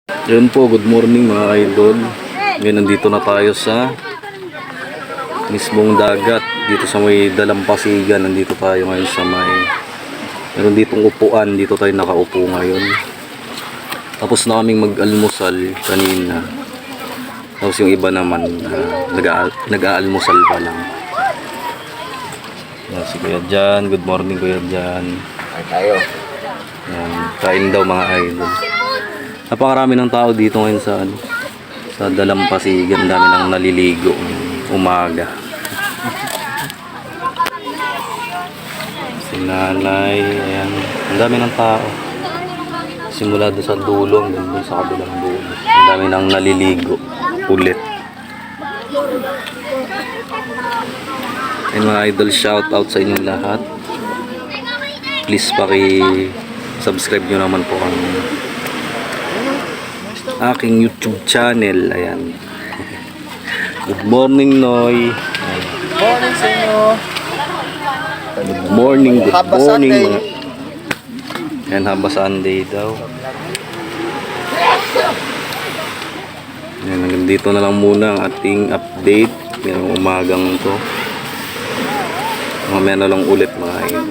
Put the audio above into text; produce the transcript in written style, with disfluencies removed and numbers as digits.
Yun po, good morning mga idol. Ngayon nandito na tayo sa mismong dagat. Dito sa may Dalampasigan. Nandito tayo ngayon sa may meron ditong upuan. Dito tayo nakaupo ngayon. Tapos na kaming mag-almusal kanina. Tapos yung iba naman nag-aalmusal pa lang. Yan, si Kuya Jan. Good morning Kuya Jan. Ay tayo. Yan, kain daw mga idol. Napakarami ng tao dito ngayon sa Dalampasigan. Dami nang naliligo umaga. Si nanay, ayan. Ang dami ng tao. Simula doon sa dulo, hanggang doon sa kabilang dulo. Ang dami nang naliligo ulit. Ayun mga idol, shout out sa inyong lahat. Please subscribe nyo naman po ang aking YouTube channel. Ayan. Good morning Noy. Morning sa inyo. Good morning, good Haba morning Sunday. mga. Ayan, Haba Sunday daw. Ayan, hanggang dito na lang muna ang ating update ngayong umagang to. Mamaya na lang ulit mga idol.